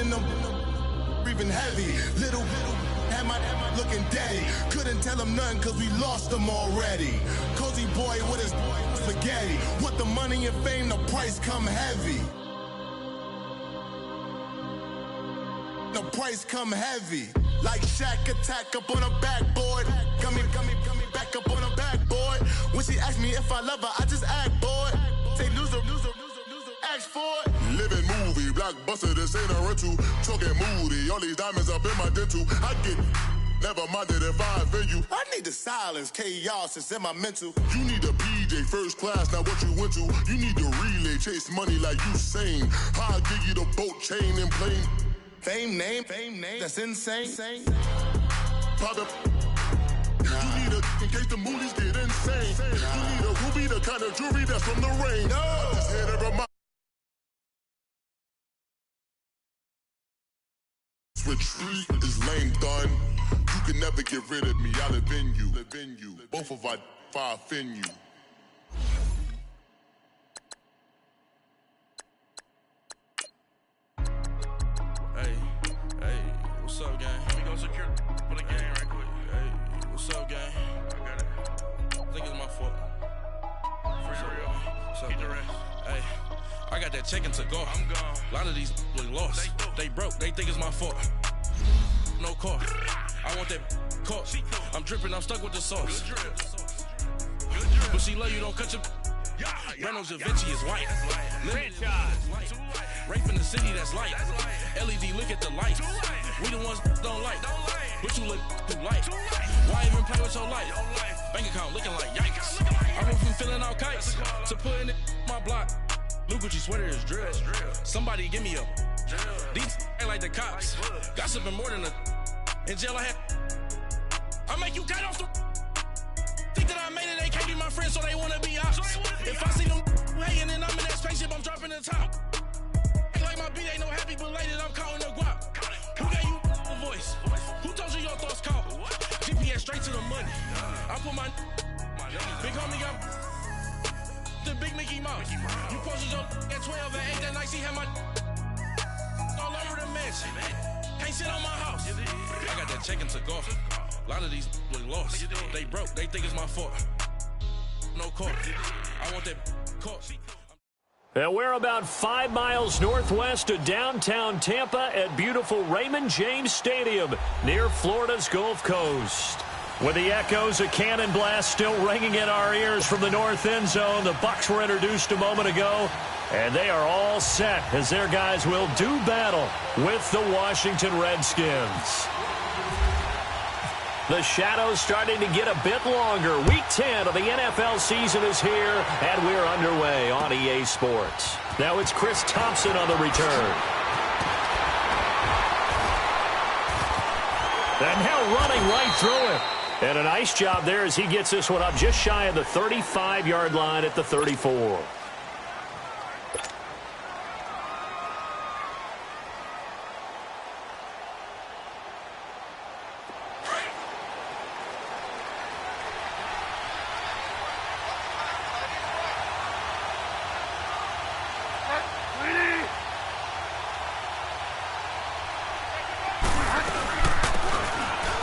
in the breathing heavy. Little had my looking daddy. Couldn't tell him nothing cause we lost him already. Cozy boy with his spaghetti. With the money and fame, the price come heavy. The price come heavy. Like Shaq attack up on a backboard. Gummy, back up on a backboard. When she asked me if I love her, I just act bored. Say loser, ask for it. Living movie, blockbuster, this ain't a rental. Talking moody, all these diamonds up in my dental. I get never minded if I offend you. I need the silence, chaos is in my mental. You need a PJ first class, not what you went to. You need to relay, chase money like you sane. How I give you the boat chain and plane. Fame name, that's insane. Father, you need a in case the movies get insane. You need a ruby, the kind of jewelry that's from the rain. No, just here to remind. Retreat is lame done. You can never get rid of me. I live in you. Both of our fire offend you. Hey, what's up, gang? Let me go secure for the game right quick. Hey, what's up, gang? I got it. I think it's my fault. For real. What's up, get the rest. Hey, I got that check to go. I'm gone. A lot of these was lost. They broke. They think it's my fault. No car. I want that caught. I'm dripping. I'm stuck with the sauce. Good drip. But she love you. Don't cut your. Reynolds Da Vinci is white. Franchise. Rape in the city, that's light. LED, look at the lights. We the ones don't like. But you look too light. Why even play with your life? Bank account looking like yikes. I went from filling out kites to putting it in my block. Blue Gucci sweater is drill. Somebody give me a. These ain't like the cops. Gossiping more than a. In jail I had. I make you cut off the. Think that I made it, they can't be my friends, so they wanna be ops. If I see them hanging and I'm in that spaceship, I'm dropping the top. Ain't like my beat ain't no happy belated, I'm counting the guap. Who gave you the voice? Who told you your thoughts count? GPS straight to the money. I put my big homie got the big Mickey Mouse. You posted your at 12 and 8 that night, she had my all over the mansion. Can't sit on my house. I got that check to go. A lot of these was lost. They broke. They think it's my fault. No car. I want that car. And we're about 5 miles northwest of downtown Tampa at beautiful Raymond James Stadium near Florida's Gulf Coast. With the echoes of cannon blast still ringing in our ears from the north end zone, the Bucs were introduced a moment ago, and they are all set as their guys will do battle with the Washington Redskins. The shadows starting to get a bit longer. Week 10 of the NFL season is here, and we're underway on EA Sports. Now it's Chris Thompson on the return. And now running right through it. And a nice job there as he gets this one up just shy of the 35-yard line at the 34.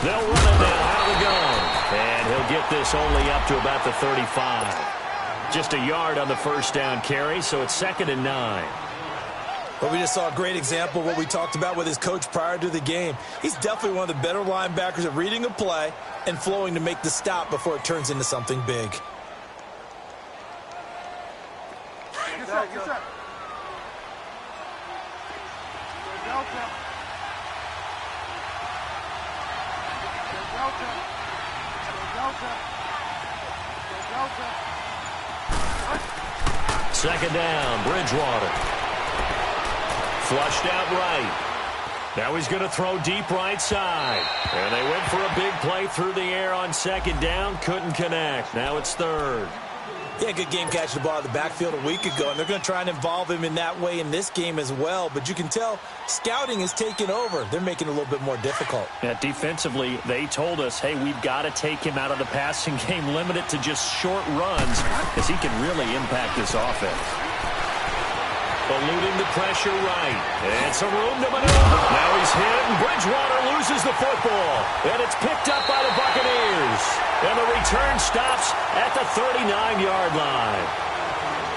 They'll run it now out of the gun. And he'll get this only up to about the 35. Just a yard on the first down carry, so it's 2nd and 9. Well, we just saw a great example of what we talked about with his coach prior to the game. He's definitely one of the better linebackers at reading a play and flowing to make the stop before it turns into something big. Second down, Bridgewater. Flushed out right. Now he's going to throw deep right side. And they went for a big play through the air on second down. Couldn't connect. Now it's 3rd. Yeah, good game catching the ball in the backfield a week ago, and they're going to try and involve him in that way in this game as well. But you can tell scouting is taking over. They're making it a little bit more difficult. Yeah, defensively, they told us, hey, we've got to take him out of the passing game, limit it to just short runs, because he can really impact this offense. eluding the pressure right. And some room to maneuver. Now he's hit, and Bridgewater loses the football. And it's picked up by the Buccaneers. And the return stops at the 39-yard line.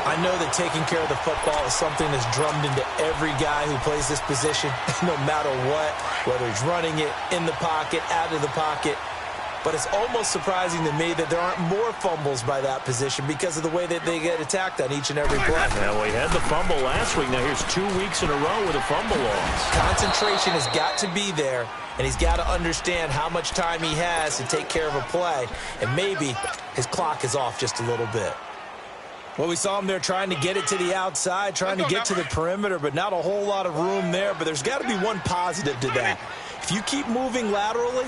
I know that taking care of the football is something that's drummed into every guy who plays this position, no matter what, whether he's running it, in the pocket, out of the pocket. But it's almost surprising to me that there aren't more fumbles by that position because of the way that they get attacked on each and every play. Now, we had the fumble last week. Now, here's 2 weeks in a row with a fumble loss. Concentration has got to be there, and he's got to understand how much time he has to take care of a play, and maybe his clock is off just a little bit. Well, we saw him there trying to get it to the outside, trying to get to the perimeter, but not a whole lot of room there. But there's got to be one positive to that. If you keep moving laterally,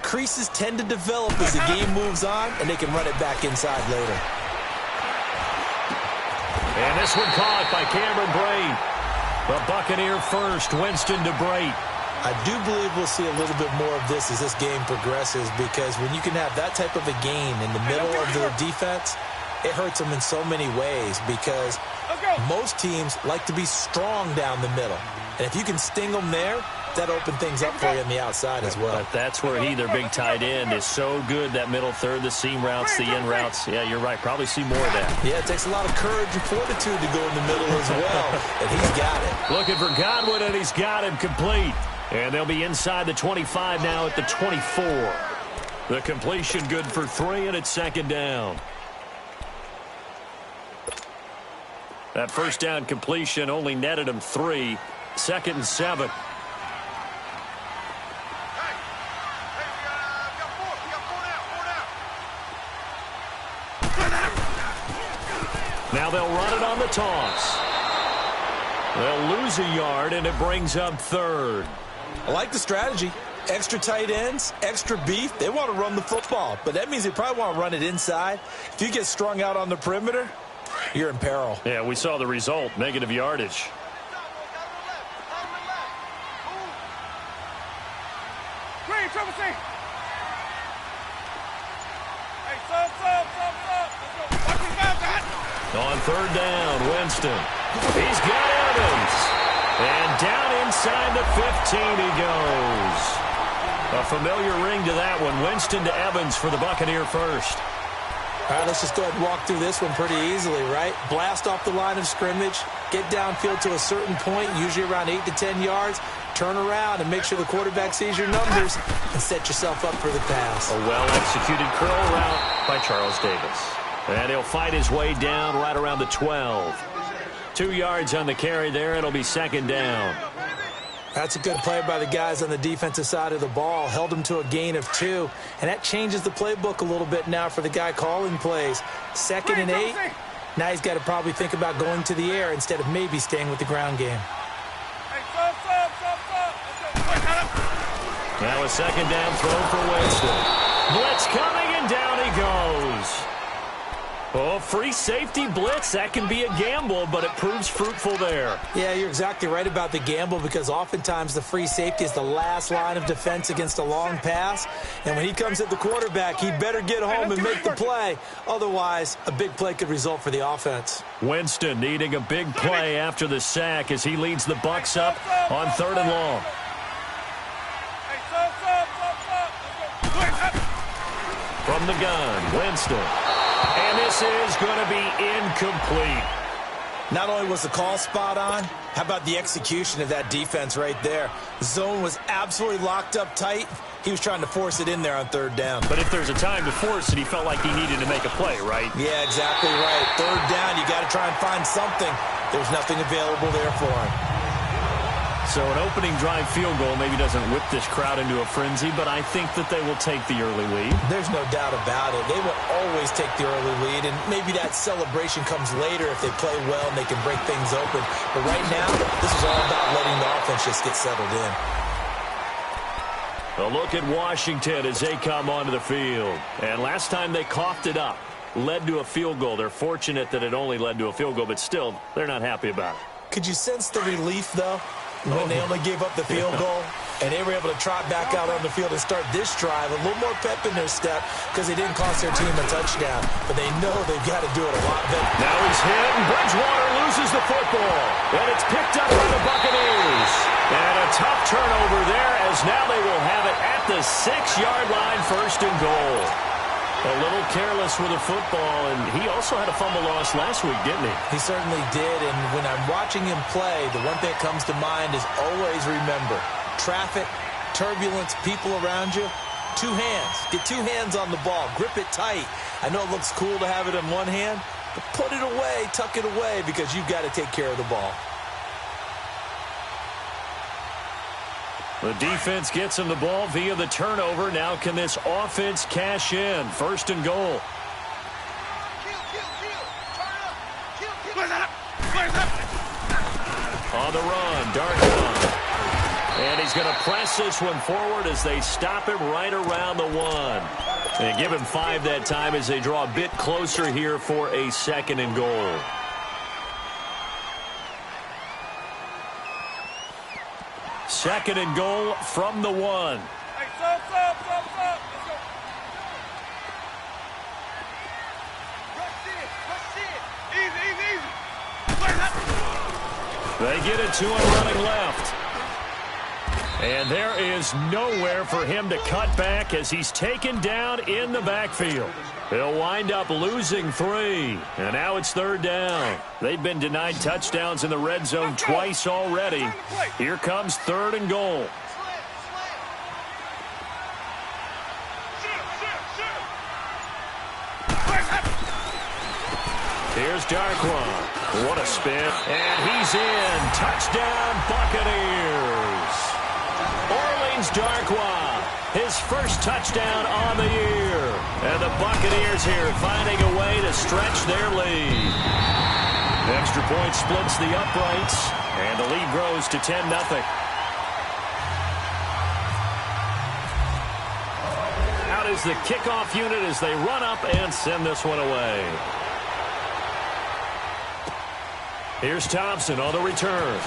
creases tend to develop as the game moves on, and they can run it back inside later. And this one caught by Cameron Brate. The Buccaneer first, Winston to Brate. I do believe we'll see a little bit more of this as this game progresses, because when you can have that type of a gain in the middle of the defense, it hurts them in so many ways, because most teams like to be strong down the middle. And if you can sting them there, that opens things up for you on the outside as well. But that's where he, their big tight end, is so good, that middle third, the seam routes, the in routes. Yeah, you're right. Probably see more of that. Yeah, it takes a lot of courage and fortitude to go in the middle as well, and he's got it. Looking for Godwin, and he's got him complete. And they'll be inside the 25 now at the 24. The completion good for 3, and it's second down. That first down completion only netted him 3. 2nd and 7. Now they'll run it on the toss. They'll lose a yard, and it brings up 3rd. I like the strategy. Extra tight ends, extra beef. They want to run the football, but that means they probably want to run it inside. If you get strung out on the perimeter, you're in peril. Yeah, we saw the result, negative yardage. On 3rd down, Winston. He's got Evans. And down inside the 15 he goes. A familiar ring to that one. Winston to Evans for the Buccaneer first. All right, let's just go ahead and walk through this one pretty easily, right? Blast off the line of scrimmage, get downfield to a certain point, usually around 8 to 10 yards, turn around and make sure the quarterback sees your numbers and set yourself up for the pass. A well-executed curl route by Charles Davis. And he'll fight his way down right around the 12. 2 yards on the carry there. It'll be 2nd down. That's a good play by the guys on the defensive side of the ball. Held him to a gain of 2. And that changes the playbook a little bit now for the guy calling plays. 2nd and 8. Now he's got to probably think about going to the air instead of maybe staying with the ground game. Now a 2nd down throw for Winston. Blitz coming, and down he goes. Oh, free safety blitz, that can be a gamble, but it proves fruitful there. Yeah, you're exactly right about the gamble, because oftentimes the free safety is the last line of defense against a long pass. And when he comes at the quarterback, he better get home and make the play. Otherwise, a big play could result for the offense. Winston needing a big play after the sack as he leads the Bucs up on 3rd and long. From the gun, Winston. And this is going to be incomplete. Not only was the call spot on, how about the execution of that defense right there? The zone was absolutely locked up tight. He was trying to force it in there on 3rd down. But if there's a time to force it, he felt like he needed to make a play, right? Yeah, exactly right. 3rd down, you got to try and find something. There's nothing available there for him. So an opening drive field goal maybe doesn't whip this crowd into a frenzy, but I think that they will take the early lead. There's no doubt about it. They will always take the early lead, and maybe that celebration comes later if they play well and they can break things open. But right now, this is all about letting the offense just get settled in. A look at Washington as they come onto the field. And last time they coughed it up, led to a field goal. They're fortunate that it only led to a field goal, but still, they're not happy about it. Could you sense the relief, though, when they only gave up the field goal? And they were able to trot back out on the field and start this drive. A little more pep in their step because they didn't cost their team a touchdown. But they know they've got to do it a lot better. Now he's hit, and Bridgewater loses the football. And it's picked up by the Buccaneers. And a tough turnover there, as now they will have it at the 6-yard line, 1st and goal. A little careless with the football, and he also had a fumble loss last week, didn't he? He certainly did, and when I'm watching him play, the one thing that comes to mind is always remember, traffic, turbulence, people around you, 2 hands. Get 2 hands on the ball. Grip it tight. I know it looks cool to have it in one hand, but put it away, tuck it away, because you've got to take care of the ball. The defense gets him the ball via the turnover. Now can this offense cash in? 1st and goal. On the run, Darkon. And he's going to press this one forward as they stop him right around the 1. And give him 5 that time as they draw a bit closer here for a 2nd and goal. Second and goal from the 1. Hey, stop. Let's go. Rush it. Easy. They get it to him running left. And there is nowhere for him to cut back as he's taken down in the backfield. He'll wind up losing 3. And now it's 3rd down. They've been denied touchdowns in the red zone twice already. Here comes 3rd and goal. Here's Darkwan. What a spin. And he's in. Touchdown, Buccaneers. Orleans Darkwan, his first touchdown on the year. And the Buccaneers here finding a way to stretch their lead. Extra point splits the uprights, and the lead grows to 10-0. Out is the kickoff unit as they run up and send this one away. Here's Thompson on the return.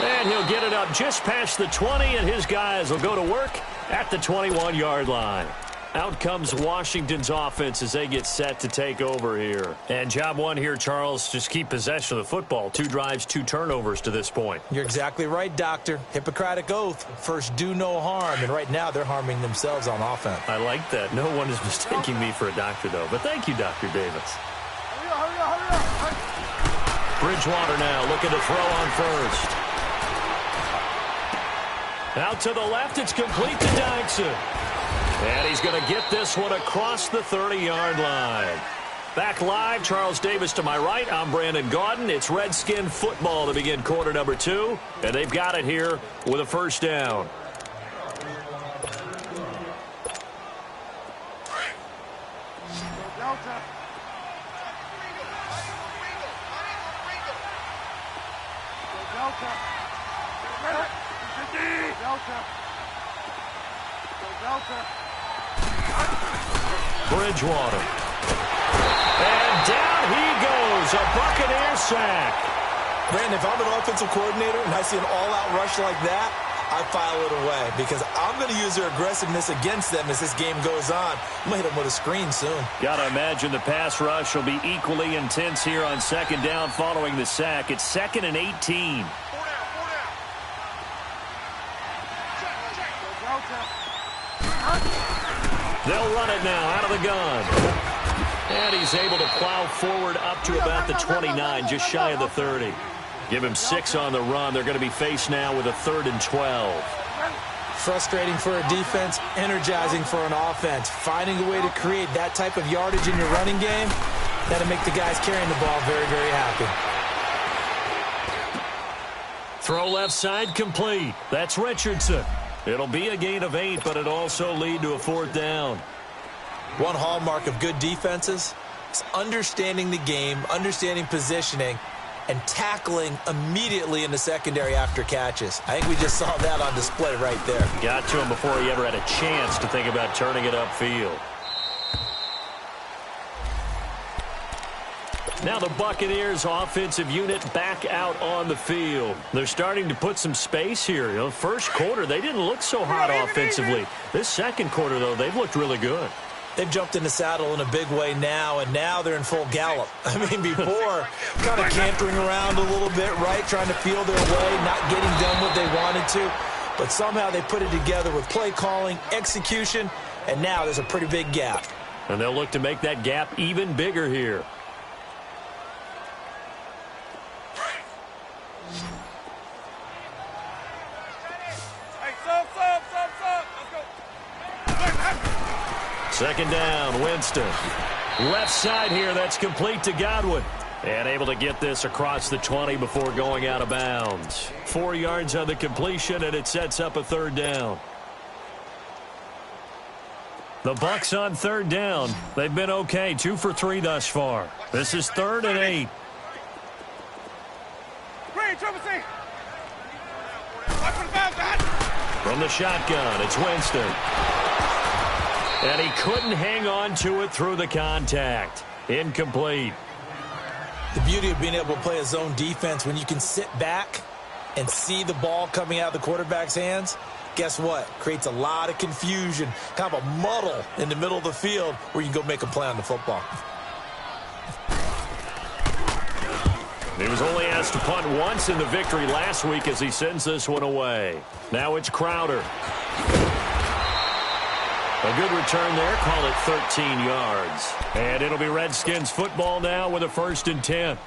And he'll get it up just past the 20, and his guys will go to work at the 21-yard line. Out comes Washington's offense as they get set to take over here. And job one here, Charles, just keep possession of the football. 2 drives, 2 turnovers to this point. You're exactly right, Doctor. Hippocratic oath. First, do no harm. And right now, they're harming themselves on offense. I like that. No one is mistaking me for a doctor, though. But thank you, Dr. Davis. Bridgewater now looking to throw on first. Out to the left, it's complete to Dyson. And he's going to get this one across the 30-yard line. Back live, Charles Davis to my right. I'm Brandon Gaudin. It's Redskin football to begin quarter number 2. And they've got it here with a 1st down. Bridgewater. And down he goes. A Buccaneer sack. Brandon, if I'm an offensive coordinator and I see an all-out rush like that, I file it away because I'm going to use their aggressiveness against them as this game goes on. I'm going to hit them with a screen soon. Got to imagine the pass rush will be equally intense here on 2nd down following the sack. It's 2nd and 18. They'll run it now out of the gun. And he's able to plow forward up to about the 29, just shy of the 30. Give him 6 on the run. They're going to be faced now with a 3rd and 12. Frustrating for a defense, energizing for an offense. Finding a way to create that type of yardage in your running game, that'll make the guys carrying the ball very, very happy. Throw left side complete. That's Richardson. It'll be a gain of 8, but it'll also lead to a 4th down. One hallmark of good defenses is understanding the game, understanding positioning, and tackling immediately in the secondary after catches. I think we just saw that on display right there. Got to him before he ever had a chance to think about turning it upfield. Now the Buccaneers offensive unit back out on the field. They're starting to put some space here. You know, first quarter, they didn't look so hot offensively. This second quarter, though, they've looked really good. They've jumped in the saddle in a big way now, and now they're in full gallop. I mean, before, kind of cantering around a little bit, right, trying to feel their way, not getting done what they wanted to. But somehow they put it together with play calling, execution, and now there's a pretty big gap. And they'll look to make that gap even bigger here. Second down, Winston. Left side here, that's complete to Godwin. And able to get this across the 20 before going out of bounds. 4 yards on the completion, and it sets up a third down. The Bucs on third down. They've been okay, 2 for 3 thus far. This is 3rd and 8. From the shotgun, it's Winston. And he couldn't hang on to it through the contact. Incomplete. The beauty of being able to play a zone defense when you can sit back and see the ball coming out of the quarterback's hands, guess what? Creates a lot of confusion, kind of a muddle in the middle of the field where you can go make a play on the football. He was only asked to punt once in the victory last week as he sends this one away. Now it's Crowder. A good return there, call it 13 yards. And it'll be Redskins football now with a 1st and 10.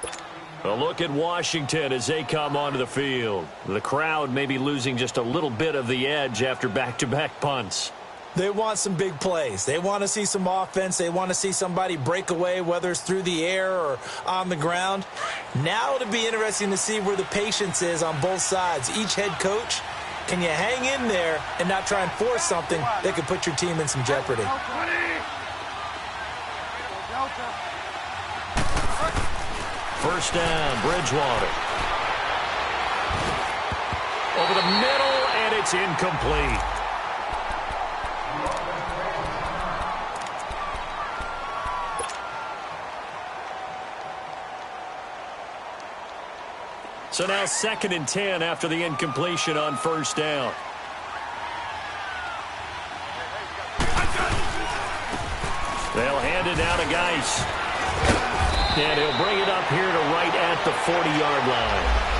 A look at Washington as they come onto the field. The crowd may be losing just a little bit of the edge after back-to-back punts. They want some big plays. They want to see some offense. They want to see somebody break away, whether it's through the air or on the ground. Now it'll be interesting to see where the patience is on both sides. Each head coach, can you hang in there and not try and force something that could put your team in some jeopardy? First down, Bridgewater. Over the middle, and it's incomplete. So now 2nd and 10 after the incompletion on first down. They'll hand it down to Geis. And he'll bring it up here to right at the 40-yard line.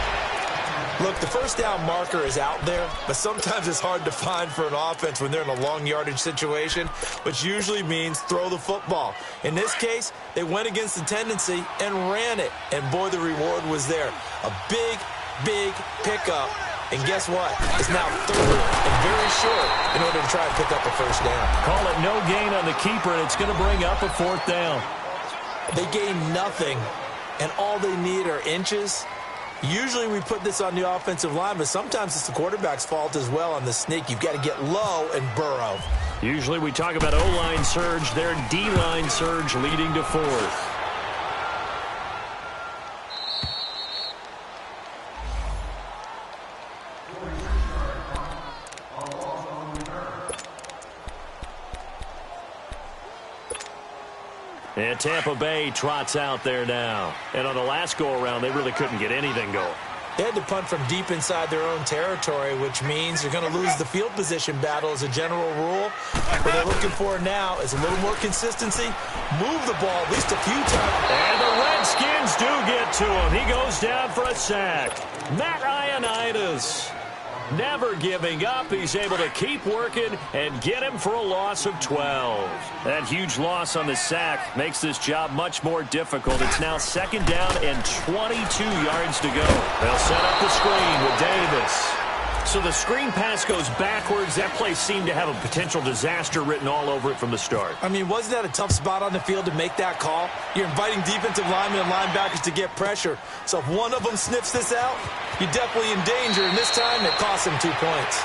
Look, the first down marker is out there, but sometimes it's hard to find for an offense when they're in a long yardage situation, which usually means throw the football. In this case, they went against the tendency and ran it, and boy, the reward was there. A big, big pickup, and guess what? It's now 3rd and very short in order to try and pick up a first down. Call it no gain on the keeper, and it's going to bring up a 4th down. They gain nothing, and all they need are inches. Usually we put this on the offensive line, but sometimes it's the quarterback's fault as well on the sneak. You've got to get low and burrow. Usually we talk about O-line surge, their D-line surge leading to 4th. And Tampa Bay trots out there now. And on the last go-around, they really couldn't get anything going. They had to punt from deep inside their own territory, which means you're going to lose the field position battle as a general rule. What they're looking for now is a little more consistency. Move the ball at least a few times. And the Redskins do get to him. He goes down for a sack. Matt Ioannidis. Never giving up. He's able to keep working and get him for a loss of 12. That huge loss on the sack makes this job much more difficult. It's now 2nd down and 22 yards to go. They'll set up the screen with Davis. So the screen pass goes backwards. That play seemed to have a potential disaster written all over it from the start. I mean, wasn't that a tough spot on the field to make that call? You're inviting defensive linemen and linebackers to get pressure. So if one of them sniffs this out, you're definitely in danger. And this time, it cost them 2 points.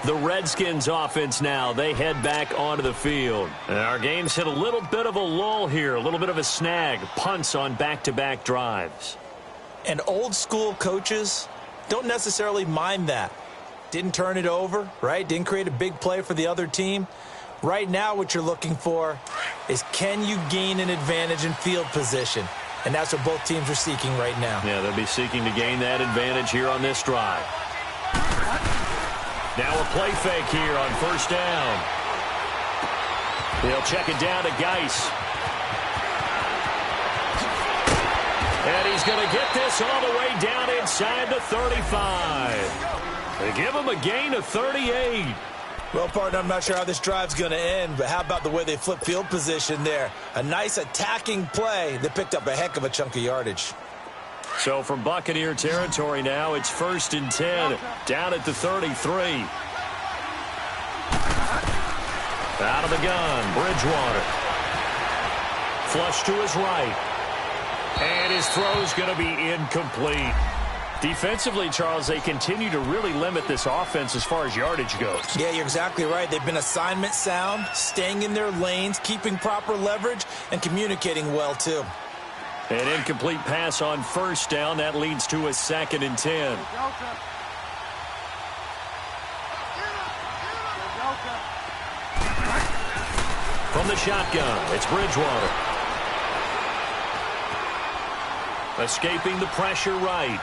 The Redskins offense now, they head back onto the field. And our game's hit a little bit of a lull here, a little bit of a snag. Punts on back-to-back drives. And old school coaches don't necessarily mind that. Didn't turn it over, right? Didn't create a big play for the other team. Right now what you're looking for is, can you gain an advantage in field position? And that's what both teams are seeking right now. Yeah, they'll be seeking to gain that advantage here on this drive. Now a play fake here on first down. He'll check it down to Geis. And he's going to get this all the way down inside the 35. They give him a gain of 38. Well, partner, I'm not sure how this drive's going to end, but how about the way they flip field position there? A nice attacking play that picked up a heck of a chunk of yardage. So from Buccaneer territory now, it's 1st and 10, down at the 33. Out of the gun, Bridgewater. Flush to his right. And his throw's going to be incomplete. Defensively, Charles, they continue to really limit this offense as far as yardage goes. Yeah, you're exactly right. They've been assignment sound, staying in their lanes, keeping proper leverage, and communicating well, too. An incomplete pass on first down. That leads to a 2nd and 10. From the shotgun, it's Bridgewater. Escaping the pressure right.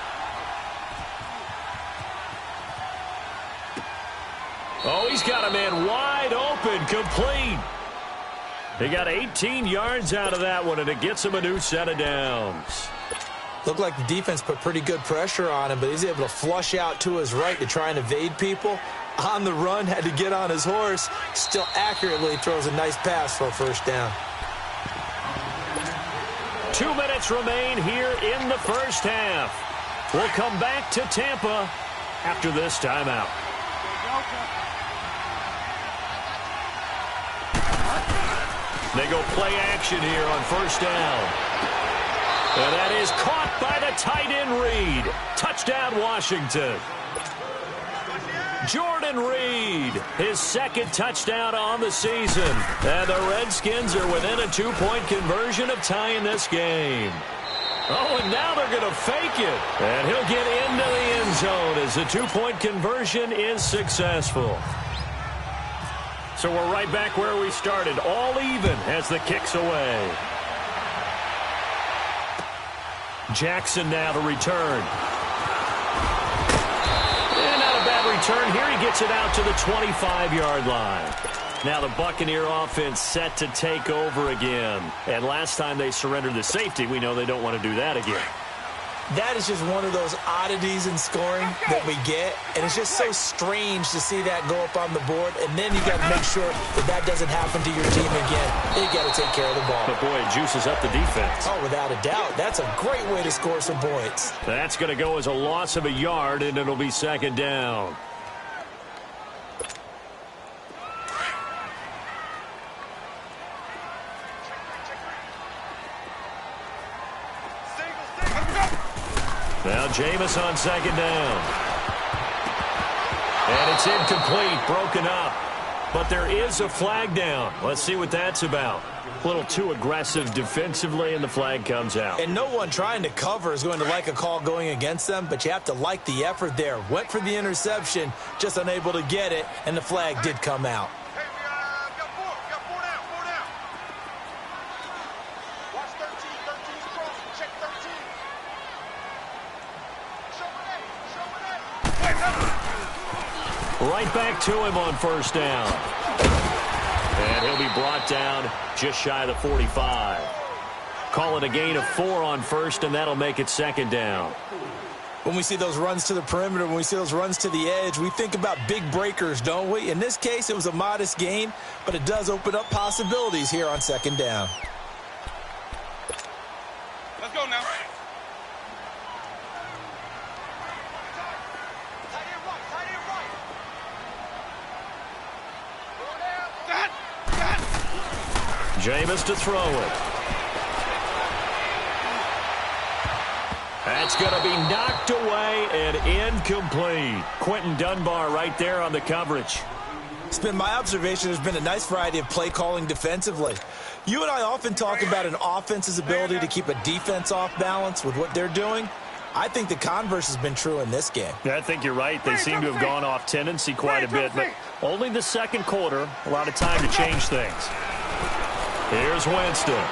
Oh, he's got a man wide open, complete. He got 18 yards out of that one, and it gets him a new set of downs. Looked like the defense put pretty good pressure on him, but he's able to flush out to his right to try and evade people. On the run, had to get on his horse. Still accurately throws a nice pass for a first down. 2 minutes remain here in the first half. We'll come back to Tampa after this timeout. They go play action here on first down. And that is caught by the tight end Reed. Touchdown, Washington. Jordan Reed, his 2nd touchdown on the season. And the Redskins are within a 2-point conversion of tying this game. Oh, and now they're going to fake it. And he'll get into the end zone as the 2-point conversion is successful. So we're right back where we started, all even as the kick's away. Jackson now to return. And not a bad return here. He gets it out to the 25-yard line. Now the Buccaneer offense set to take over again. And last time they surrendered the safety, we know they don't want to do that again. That is just one of those oddities in scoring that we get, and it's just so strange to see that go up on the board, and then you got to make sure that that doesn't happen to your team again. You got to take care of the ball. But boy, it juices up the defense. Oh, without a doubt. That's a great way to score some points. That's going to go as a loss of a yard, and it'll be 2nd down. Now Jameis on 2nd down. And it's incomplete, broken up. But there is a flag down. Let's see what that's about. A little too aggressive defensively, and the flag comes out. And no one trying to cover is going to like a call going against them, but you have to like the effort there. Went for the interception, just unable to get it, and the flag did come out. Right back to him on first down. And he'll be brought down just shy of the 45. Call it a gain of 4 on first, and that'll make it 2nd down. When we see those runs to the perimeter, when we see those runs to the edge, we think about big breakers, don't we? In this case, it was a modest gain, but it does open up possibilities here on 2nd down. Let's go now. Jameis to throw it. That's going to be knocked away and incomplete. Quentin Dunbar right there on the coverage. It's been my observation there's been a nice variety of play calling defensively. You and I often talk about an offense's ability to keep a defense off balance with what they're doing. I think the converse has been true in this game. Yeah, I think you're right. They seem to have gone off tendency quite a bit, but only the second quarter, a lot of time to change things. Here's Winston.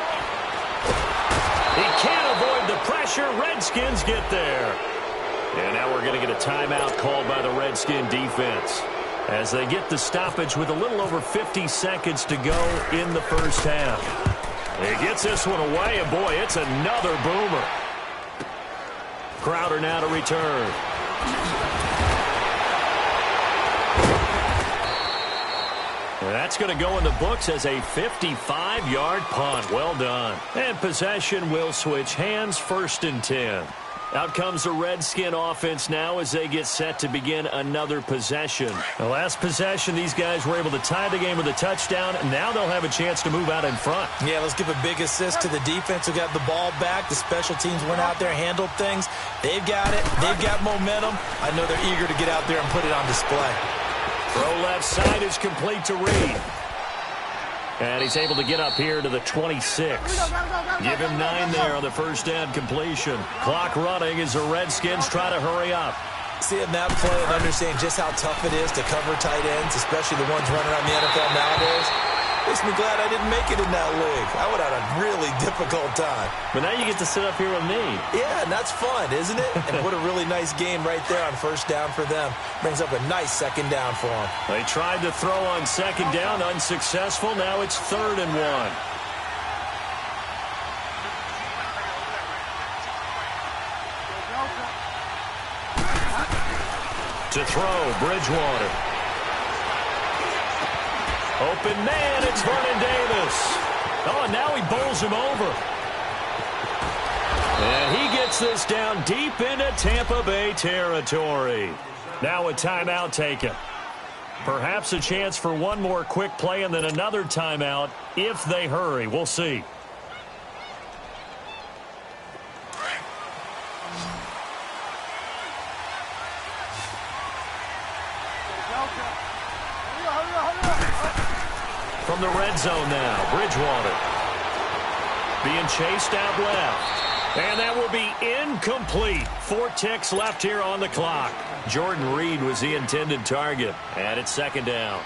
He can't avoid the pressure. Redskins get there. And now we're going to get a timeout called by the Redskin defense as they get the stoppage with a little over 50 seconds to go in the first half. He gets this one away, and boy, it's another boomer. Crowder now to return. And that's going to go in the books as a 55-yard punt. Well done. And possession will switch hands, 1st and 10. Out comes the Redskin offense now as they get set to begin another possession. The last possession, these guys were able to tie the game with a touchdown, and now they'll have a chance to move out in front. Yeah, let's give a big assist to the defense who got the ball back. The special teams went out there, handled things. They've got it. They've got momentum. I know they're eager to get out there and put it on display. Throw left side is complete to Reed. And he's able to get up here to the 26. Give him 9 there on the first down completion. Clock running as the Redskins try to hurry up. Seeing that play and understanding just how tough it is to cover tight ends, especially the ones running around the NFL nowadays, makes me glad I didn't make it in that league. I would have had a really difficult time. But now you get to sit up here with me. Yeah, and that's fun, isn't it? And what a really nice game right there on first down for them. Brings up a nice second down for them. They tried to throw on second down, unsuccessful. Now it's 3rd and 1. To throw, Bridgewater. Open man, it's Vernon Davis. Oh, and now he bowls him over. And he gets this down deep into Tampa Bay territory. Now a timeout taken. Perhaps a chance for one more quick play and then another timeout if they hurry. We'll see. From the red zone now, Bridgewater. Being chased out left. And that will be incomplete. 4 ticks left here on the clock. Jordan Reed was the intended target. And it's 2nd down.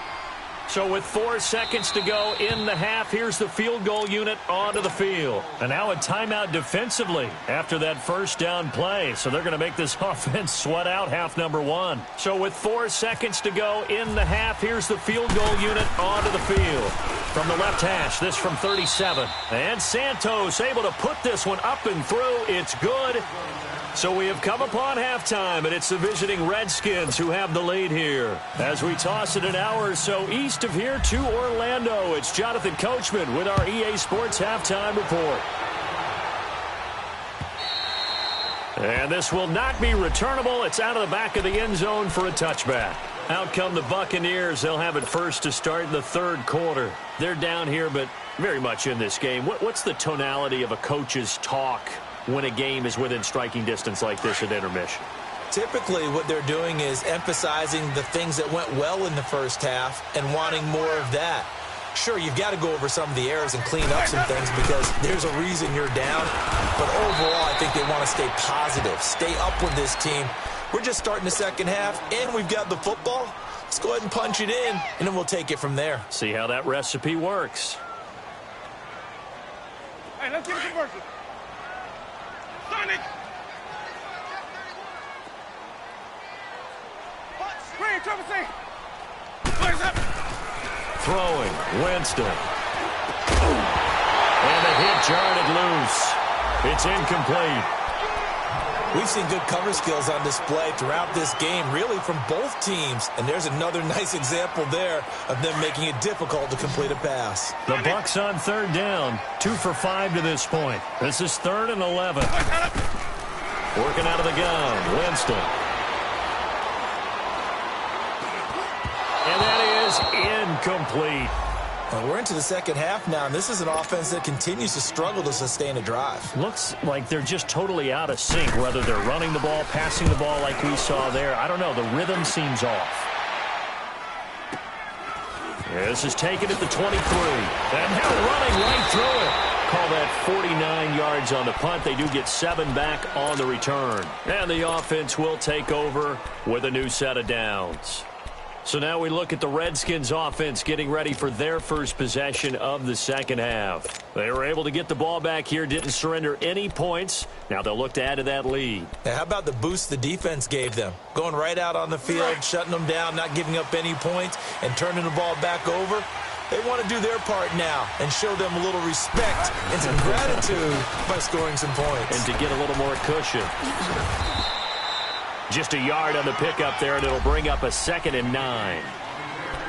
So with 4 seconds to go in the half, here's the field goal unit onto the field. And now a timeout defensively after that first down play. So they're going to make this offense sweat out half number 1. So with 4 seconds to go in the half, here's the field goal unit onto the field. From the left hash, this from 37. And Santos able to put this one up and through. It's good. So we have come upon halftime, and it's the visiting Redskins who have the lead here. As we toss it an hour or so east of here to Orlando, it's Jonathan Coachman with our EA Sports Halftime Report. And this will not be returnable. It's out of the back of the end zone for a touchback. Out come the Buccaneers. They'll have it first to start in the 3rd quarter. They're down here, but very much in this game. What's the tonality of a coach's talk when a game is within striking distance like this at intermission? Typically, what they're doing is emphasizing the things that went well in the first half and wanting more of that. Sure, you've got to go over some of the errors and clean up some things because there's a reason you're down. But overall, I think they want to stay positive, stay up with this team. We're just starting the second half, and we've got the football. Let's go ahead and punch it in, and then we'll take it from there. See how that recipe works. Hey, let's get a conversion. Sonic! Green, Trevor, say. What is up? Throwing, Winston. And the hit jarred it loose. It's incomplete. We've seen good cover skills on display throughout this game, really from both teams. And there's another nice example there of them making it difficult to complete a pass. The Bucs on 3rd down, 2 for 5 to this point. This is 3rd and 11. Working out of the gun, Winston. And that is incomplete. Well, we're into the second half now, and this is an offense that continues to struggle to sustain a drive. Looks like they're just totally out of sync, whether they're running the ball, passing the ball like we saw there. I don't know. The rhythm seems off. This is taken at the 23. And now running right through it. call that 49 yards on the punt. They do get 7 back on the return. And the offense will take over with a new set of downs. So now we look at the Redskins offense getting ready for their first possession of the second half. They were able to get the ball back here, didn't surrender any points. Now they'll look to add to that lead. Now, how about the boost the defense gave them? Going right out on the field, shutting them down, not giving up any points, and turning the ball back over. They want to do their part now and show them a little respect and some gratitude by scoring some points. And to get a little more cushion. Just a yard on the pickup there, and it'll bring up a 2nd and 9.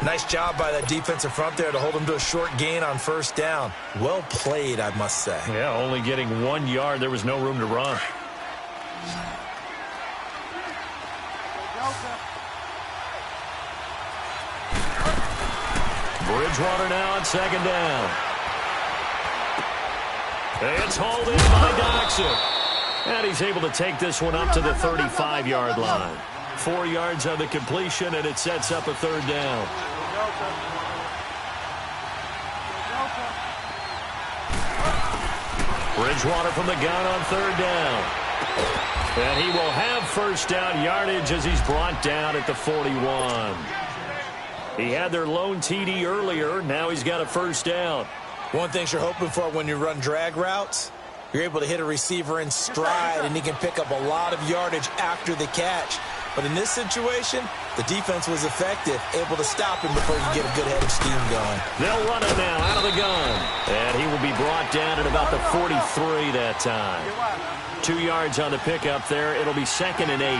Nice job by that defensive front there to hold them to a short gain on first down. Well played, I must say. Yeah, only getting 1 yard. There was no room to run. Bridgewater now on 2nd down. It's hauled in by Doxson. And he's able to take this one up to the 35-yard line. 4 yards on the completion, and it sets up a 3rd down. Bridgewater from the gun on 3rd down. And he will have first down yardage as he's brought down at the 41. He had their lone TD earlier. Now he's got a first down. One thing you're hoping for when you run drag routes, you're able to hit a receiver in stride, and he can pick up a lot of yardage after the catch. But in this situation, the defense was effective, able to stop him before you get a good head of steam going. They'll run it now out of the gun. And he will be brought down at about the 43 that time. 2 yards on the pickup there. It'll be 2nd and 8.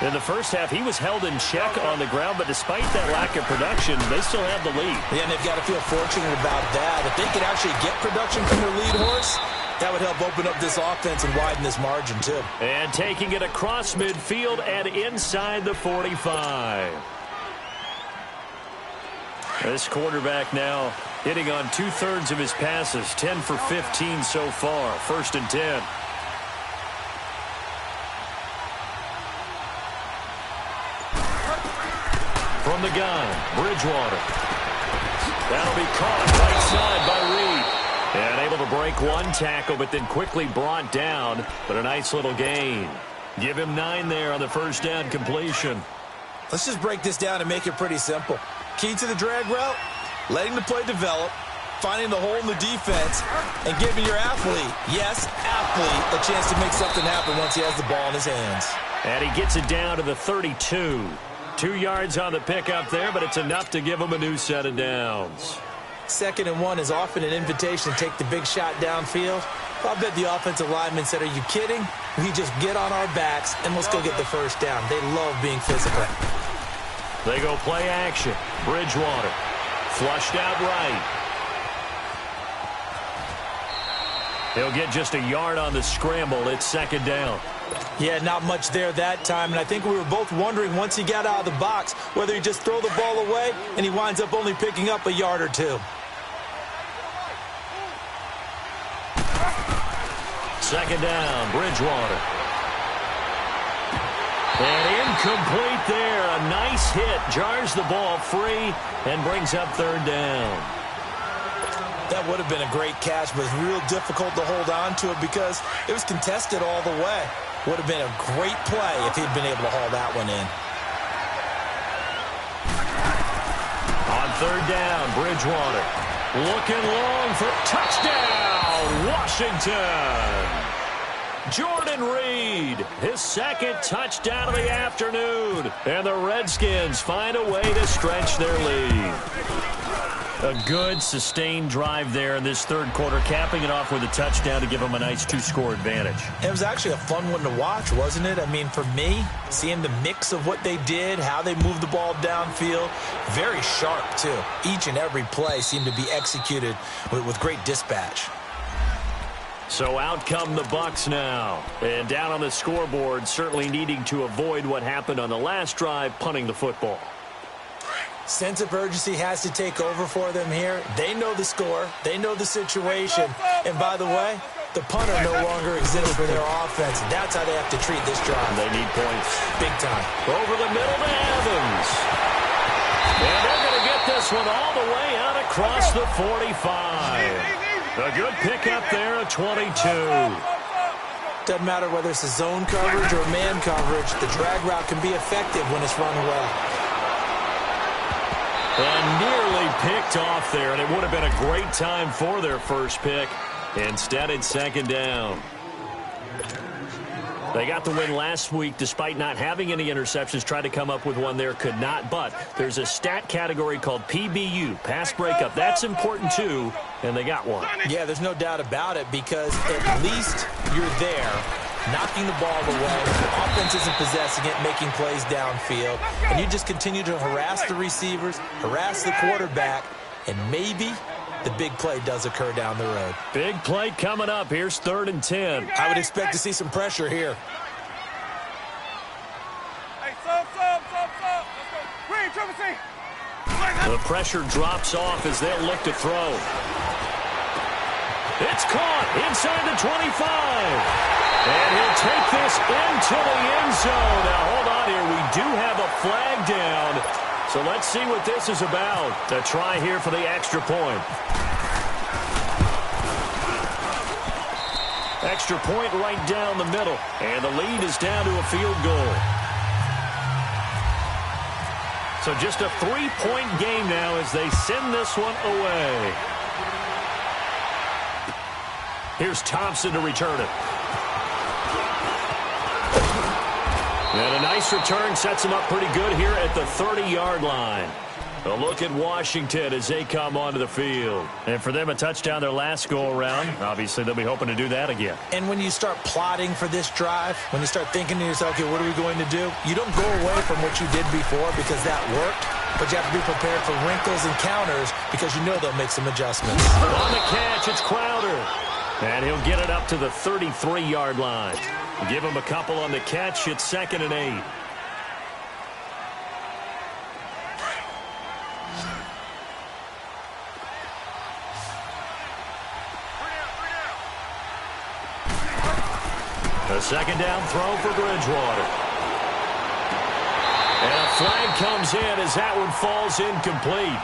In the first half, he was held in check on the ground, but despite that lack of production, they still have the lead. Yeah, and they've got to feel fortunate about that. If they could actually get production from their lead horse, that would help open up this offense and widen this margin, too. And taking it across midfield and inside the 45. This quarterback now hitting on 2/3 of his passes, 10 for 15 so far. 1st and 10. From the gun, Bridgewater. That'll be caught right side by Reed. And able to break one tackle, but then quickly brought down. But a nice little gain. Give him 9 there on the first down completion. Let's just break this down and make it pretty simple. Key to the drag route, letting the play develop, finding the hole in the defense, and giving your athlete, yes, athlete, a chance to make something happen once he has the ball in his hands. And he gets it down to the 32. 2 yards on the pickup there, but it's enough to give him a new set of downs. 2nd and 1 is often an invitation to take the big shot downfield. I bet the offensive linemen said, are you kidding? We just get on our backs and let's go get the first down. They love being physical. They go play action. Bridgewater flushed out right. He'll get just a yard on the scramble. It's 2nd down. Yeah, not much there that time, and I think we were both wondering once he got out of the box whether he'd just throw the ball away, and he winds up only picking up a yard or 2. 2nd down, Bridgewater. And incomplete there. A nice hit. Jars the ball free and brings up 3rd down. That would have been a great catch, but it's real difficult to hold on to it because it was contested all the way. Would have been a great play if he'd been able to haul that one in. On 3rd down, Bridgewater looking long for touchdown, Washington. Jordan Reed, his 2nd touchdown of the afternoon. And the Redskins find a way to stretch their lead. A good, sustained drive there in this 3rd quarter, capping it off with a touchdown to give them a nice 2-score advantage. It was actually a fun one to watch, wasn't it? I mean, for me, seeing the mix of what they did, how they moved the ball downfield, very sharp, too. Each and every play seemed to be executed with great dispatch. So out come the Bucs now. And down on the scoreboard, certainly needing to avoid what happened on the last drive, punting the football. Sense of urgency has to take over for them here. They know the score. They know the situation. And by the way, the punter no longer exists for their offense. That's how they have to treat this drive. They need points. Big time. Over the middle to Evans. And they're going to get this one all the way out across the 45. A good pickup there at 22. Doesn't matter whether it's a zone coverage or man coverage, the drag route can be effective when it's run well. And nearly picked off there, and it would have been a great time for their first pick. Instead, it's second down. They got the win last week despite not having any interceptions. Tried to come up with one there, could not. But there's a stat category called PBU, pass breakup. That's important too, and they got one. Yeah, there's no doubt about it because at least you're there, knocking the ball away. The offense isn't possessing it, making plays downfield. And you just continue to harass the receivers, harass the quarterback, and maybe the big play does occur down the road. Big play coming up. Here's 3rd and 10. I would expect to see some pressure here. Hey, sub. Let's go. Green, triple C. The pressure drops off as they'll look to throw. It's caught inside the 25. And he'll take this into the end zone. Now, hold on here. We do have a flag down. So let's see what this is about. A try here for the extra point. Extra point right down the middle. And the lead is down to a field goal. So just a 3-point game now as they send this one away. Here's Thompson to return it. And a nice return sets him up pretty good here at the 30-yard line. A look at Washington as they come onto the field. And for them, a touchdown their last go-around. Obviously, they'll be hoping to do that again. And when you start plotting for this drive, when you start thinking to yourself, okay, what are we going to do? You don't go away from what you did before because that worked, but you have to be prepared for wrinkles and counters because you know they'll make some adjustments. On the catch, it's Crowder. And he'll get it up to the 33-yard line. Give him a couple on the catch. It's 2nd and 8. A second down throw for Bridgewater. And a flag comes in as that one falls incomplete.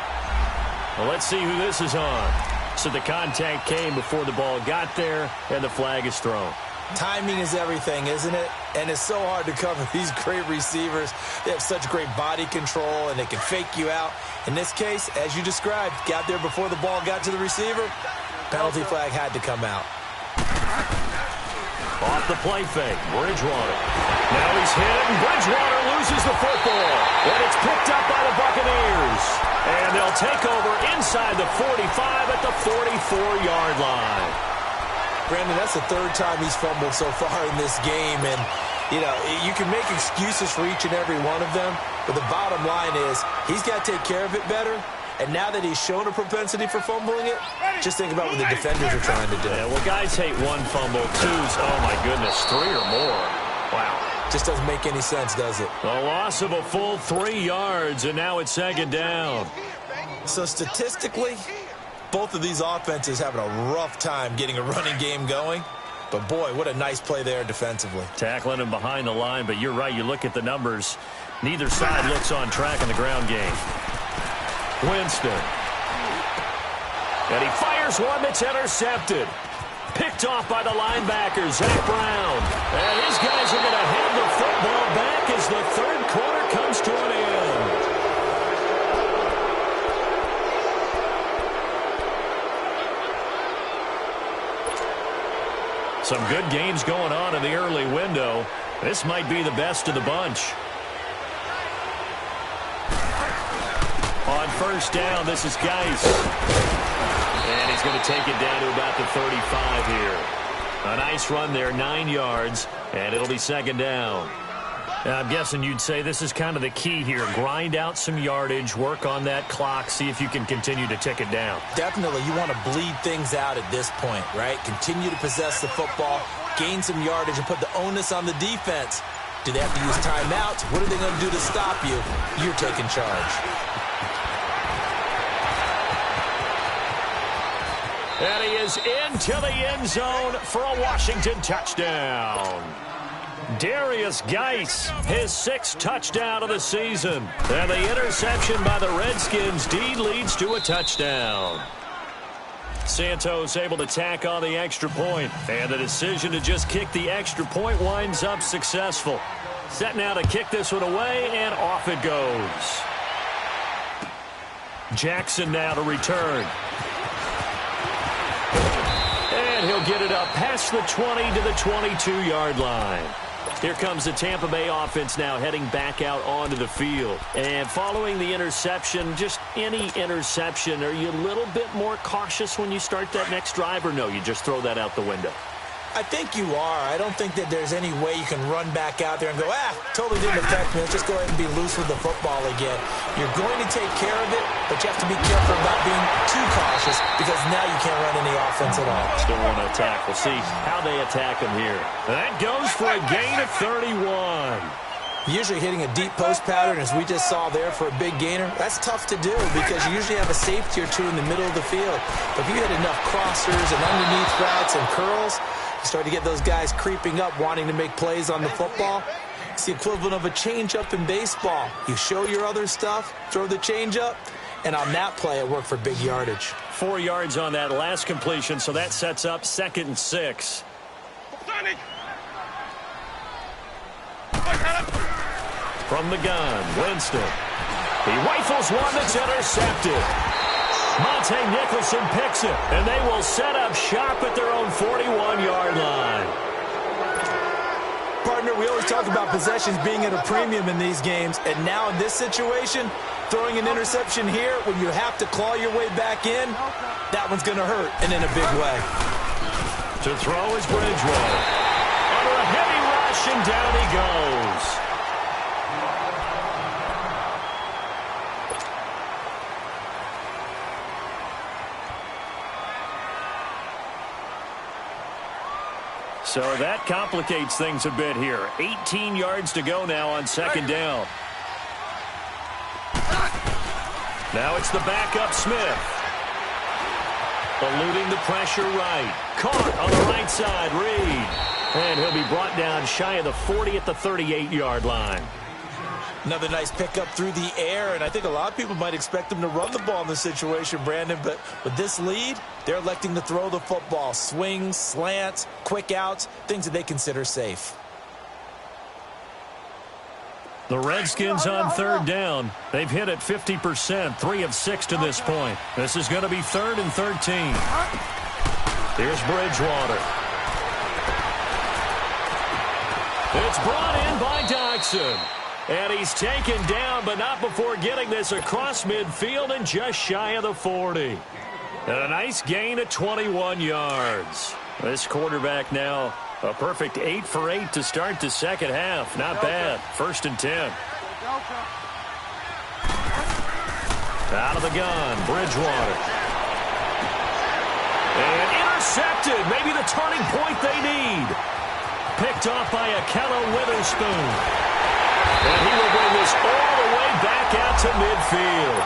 Well, let's see who this is on. So the contact came before the ball got there, and the flag is thrown. Timing is everything, isn't it? And it's so hard to cover these great receivers. They have such great body control, and they can fake you out. In this case, as you described, got there before the ball got to the receiver. Penalty flag had to come out. Off the play fake, Bridgewater. Now he's hit, and Bridgewater loses the football. And it's picked up by the Buccaneers. And they'll take over inside the 45 at the 44-yard line. Brandon, that's the 3rd time he's fumbled so far in this game. And, you know, you can make excuses for each and every one of them. But the bottom line is he's got to take care of it better. And now that he's shown a propensity for fumbling it, just think about what the defenders are trying to do. Yeah, well, guys hate 1 fumble, 2's, oh, my goodness, 3 or more. Wow. Just doesn't make any sense, does it? A loss of a full 3 yards, and now it's 2nd down. So statistically, both of these offenses having a rough time getting a running game going. But, boy, what a nice play there defensively. Tackling him behind the line, but you're right. You look at the numbers. Neither side looks on track in the ground game. Winston. And he fires one that's intercepted. Picked off by the linebacker, Zach Brown. And his guys are going to hand the football back as the 3rd quarter comes to an end. Some good games going on in the early window. This might be the best of the bunch. On 1st down, this is Geis. And he's going to take it down to about the 35 here. A nice run there, 9 yards, and it'll be 2nd down. Now, I'm guessing you'd say this is kind of the key here. Grind out some yardage, work on that clock, see if you can continue to tick it down. Definitely, you want to bleed things out at this point, right? Continue to possess the football, gain some yardage, and put the onus on the defense. Do they have to use timeouts? What are they going to do to stop you? You're taking charge. And he is into the end zone for a Washington touchdown. Darius Geis, his 6th touchdown of the season. And the interception by the Redskins. D leads to a touchdown. Santos able to tack on the extra point, and the decision to just kick the extra point winds up successful. Set now to kick this one away, and off it goes. Jackson now to return. And he'll get it up past the 20 to the 22-yard line. Here comes the Tampa Bay offense now heading back out onto the field. And following the interception, just any interception, are you a little bit more cautious when you start that next drive, or no, you just throw that out the window? I think you are. I don't think that there's any way you can run back out there and go, totally didn't affect me. Let's just go ahead and be loose with the football again. You're going to take care of it, but you have to be careful about being too cautious because now you can't run any offense at all. Still want to attack. We'll see how they attack him here. That goes for a gain of 31. Usually hitting a deep post pattern, as we just saw there for a big gainer, that's tough to do because you usually have a safety or two in the middle of the field. But if you hit enough crossers and underneath routes and curls, you start to get those guys creeping up, wanting to make plays on the football. It's the equivalent of a change-up in baseball. You show your other stuff, throw the change-up, and on that play, it worked for big yardage. 4 yards on that last completion, so that sets up 2nd and 6. From the gun, Winston. He rifles one that's intercepted. Monte Nicholson picks it, and they will set up shop at their own 41-yard line. Partner, we always talk about possessions being at a premium in these games, and now in this situation, throwing an interception here when you have to claw your way back in, that one's going to hurt, and in a big way. To throw is Bridgewater. Under a heavy rush, and down he goes. So that complicates things a bit here. 18 yards to go now on 2nd down. Now it's the backup Smith. Eluding the pressure right. Caught on the right side, Reed. And he'll be brought down shy of the 40 at the 38-yard line. Another nice pickup through the air, and I think a lot of people might expect them to run the ball in this situation, Brandon, but with this lead, they're electing to throw the football. Swings, slants, quick outs, things that they consider safe. The Redskins on 3rd down. They've hit it 50%, 3 of 6 to this point. This is going to be 3rd and 13. Here's Bridgewater. It's brought in by Dodson. And he's taken down, but not before getting this across midfield and just shy of the 40. And a nice gain of 21 yards. This quarterback now a perfect 8 for 8 to start the second half. Not bad. 1st and 10. Out of the gun, Bridgewater. And intercepted. Maybe the turning point they need. Picked off by Akello Witherspoon. And he will bring this all the way back out to midfield.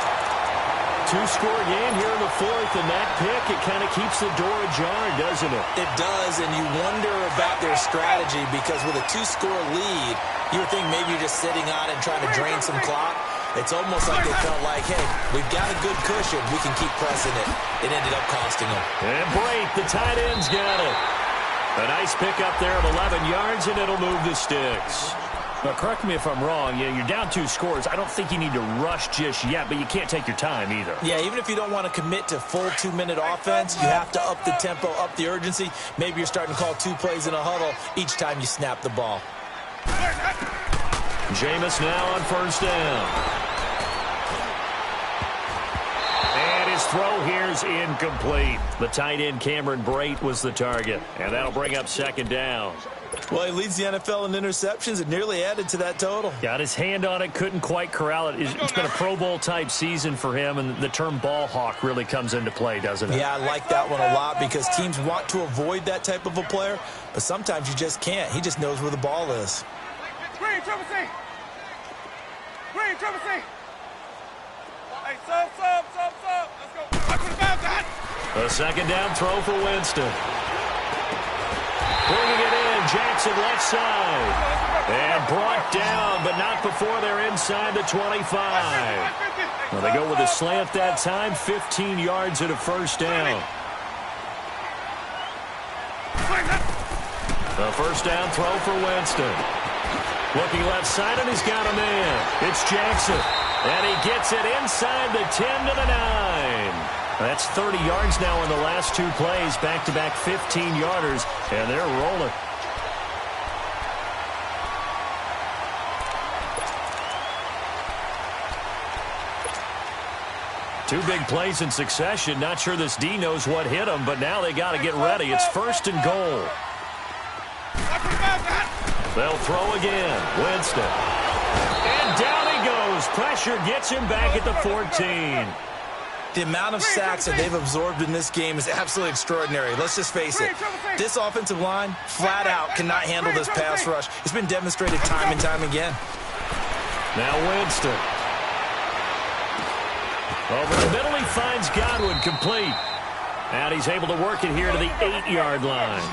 2-score game here in the 4th, and that pick, it kind of keeps the door ajar, doesn't it? It does, and you wonder about their strategy because with a 2-score lead, you would think maybe you're just sitting on it and trying to drain some clock. It's almost like they felt like, hey, we've got a good cushion. We can keep pressing it. It ended up costing them. And Brake, the tight end's got it. A nice pick up there of 11 yards, and it'll move the sticks. Now, correct me if I'm wrong. Yeah, you're down 2 scores. I don't think you need to rush just yet, but you can't take your time either. Yeah, even if you don't want to commit to full 2-minute offense, you have to up the tempo, up the urgency. Maybe you're starting to call 2 plays in a huddle each time you snap the ball. Jameis now on 1st down. And his throw here's incomplete. The tight end Cameron Brate was the target, and that'll bring up 2nd down. Well, he leads the NFL in interceptions and nearly added to that total. Got his hand on it, couldn't quite corral it. It's been a Pro Bowl-type season for him, and the term ball hawk really comes into play, doesn't it? Yeah, I like that one a lot because teams want to avoid that type of a player, but sometimes you just can't. He just knows where the ball is. Green, triple C. Green, triple C. Hey, sub. Let's go. Watch for the bounce, that. A 2nd down throw for Winston. Bringing it in, Jackson left side. And brought down, but not before they're inside the 25. Well, they go with a slant that time, 15 yards at a 1st down. A first down throw for Winston. Looking left side, and he's got a man. It's Jackson. And he gets it inside the 10 to the 9. That's 30 yards now in the last two plays. Back-to-back 15-yarders, and they're rolling. Two big plays in succession. Not sure this D knows what hit him, but now they got to get ready. It's first and goal. They'll throw again. Winston. And down he goes. Pressure gets him back at the 14. The amount of sacks that they've absorbed in this game is absolutely extraordinary. Let's just face it. This offensive line, flat out, cannot handle this pass rush. It's been demonstrated time and time again. Now Winston. Over the middle, he finds Godwin complete. And he's able to work it here to the 8-yard line.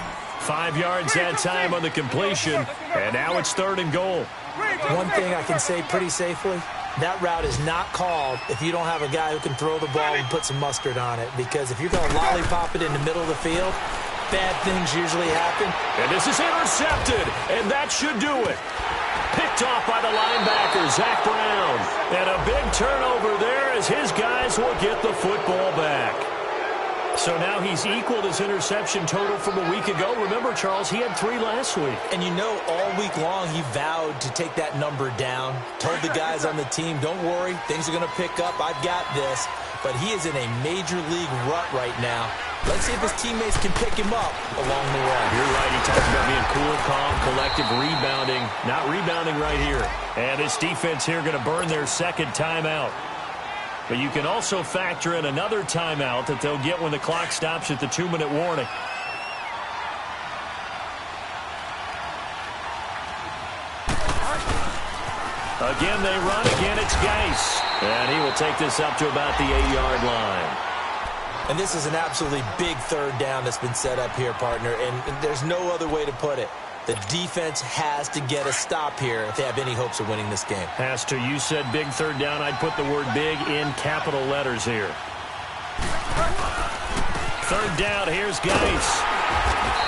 5 yards that time on the completion. And now it's third and goal. One thing I can say pretty safely, that route is not called if you don't have a guy who can throw the ball and put some mustard on it. Because if you're going to lollipop it in the middle of the field, bad things usually happen. And this is intercepted, and that should do it. Picked off by the linebacker, Zach Brown. And a big turnover there as his guys will get the football back. So now he's equaled his interception total from a week ago. Remember, Charles, he had 3 last week. And you know, all week long he vowed to take that number down. Told the guys on the team, don't worry, things are going to pick up. I've got this. But he is in a major league rut right now. Let's see if his teammates can pick him up along the way. You're right. He talked about being cool, calm, collective, rebounding. Not rebounding right here. And this defense here going to burn their second timeout. But you can also factor in another timeout that they'll get when the clock stops at the 2-minute warning. Again, they run. Again, it's Geis. And he will take this up to about the 8-yard line. And this is an absolutely big third down that's been set up here, partner. And there's no other way to put it. The defense has to get a stop here if they have any hopes of winning this game. Has to. You said big third down. I'd put the word big in capital letters here. Third down. Here's Geis.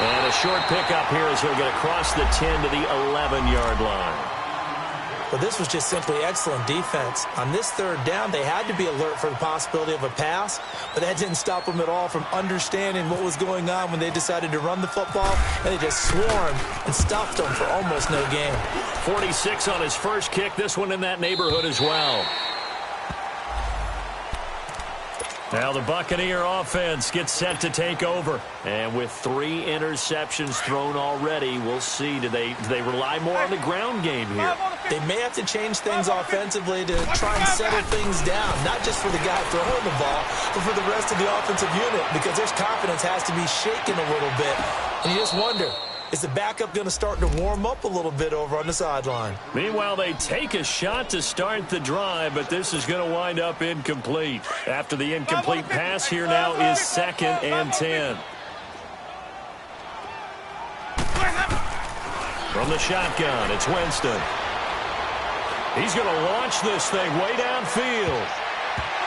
And a short pickup here as he'll get across the 10 to the 11-yard line. But this was just simply excellent defense. On this third down, they had to be alert for the possibility of a pass, but that didn't stop them at all from understanding what was going on when they decided to run the football, and they just swarmed and stuffed them for almost no gain. 46 on his first kick, this one in that neighborhood as well. Now the Buccaneer offense gets set to take over. And with 3 interceptions thrown already, we'll see. Do they rely more on the ground game here? They may have to change things offensively to try and settle things down, not just for the guy throwing the ball, but for the rest of the offensive unit, because their confidence has to be shaken a little bit. And you just wonder, is the backup going to start to warm up a little bit over on the sideline? Meanwhile, they take a shot to start the drive, but this is going to wind up incomplete. After the incomplete pass, here now is 2nd and 10. From the shotgun, it's Winston. He's going to launch this thing way downfield.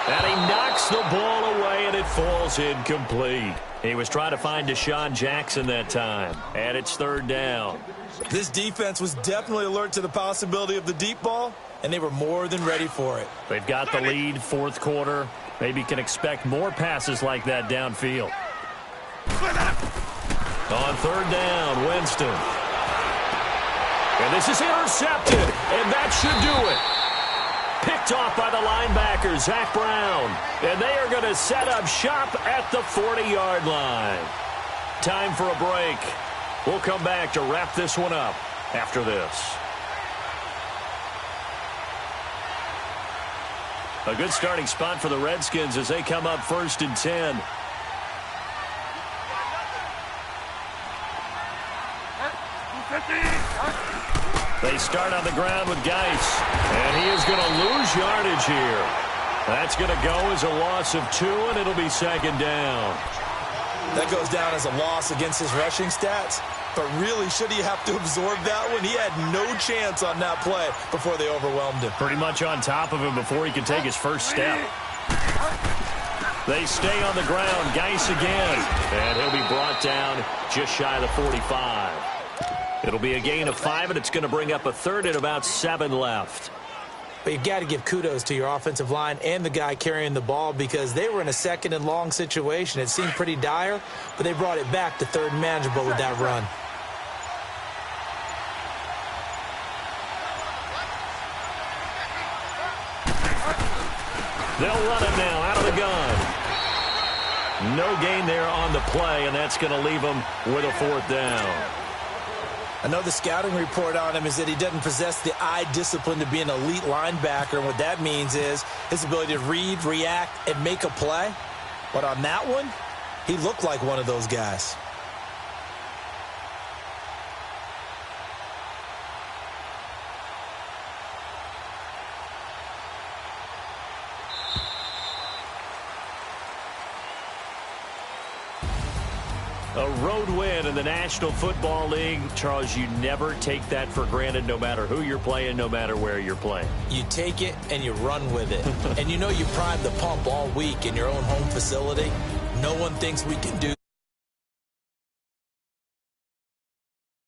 And he knocks the ball away, and it falls incomplete. He was trying to find Deshaun Jackson that time. And it's third down. This defense was definitely alert to the possibility of the deep ball, and they were more than ready for it. They've got the lead, fourth quarter. Maybe can expect more passes like that downfield. On third down, Winston. And this is intercepted, and that should do it. Picked off by the linebacker, Zach Brown. And they are going to set up shop at the 40-yard line. Time for a break. We'll come back to wrap this one up after this. A good starting spot for the Redskins as they come up 1st and 10. They start on the ground with Geis, and he is going to lose yardage here. That's going to go as a loss of 2, and it'll be 2nd down. That goes down as a loss against his rushing stats, but really, should he have to absorb that one? He had no chance on that play before they overwhelmed him. Pretty much on top of him before he could take his first step. They stay on the ground. Geis again, and he'll be brought down just shy of the 45. It'll be a gain of 5, and it's going to bring up a third and about 7 left. But you've got to give kudos to your offensive line and the guy carrying the ball because they were in a second and long situation. It seemed pretty dire, but they brought it back to third and manageable with that run. They'll run it now out of the gun. No gain there on the play, and that's going to leave them with a 4th down. I know the scouting report on him is that he doesn't possess the eye discipline to be an elite linebacker, and what that means is his ability to read, react, and make a play. But on that one, he looked like one of those guys. A road win in the National Football League. Charles, you never take that for granted no matter who you're playing, no matter where you're playing. You take it and you run with it. And you know you primed the pump all week in your own home facility. No one thinks we can do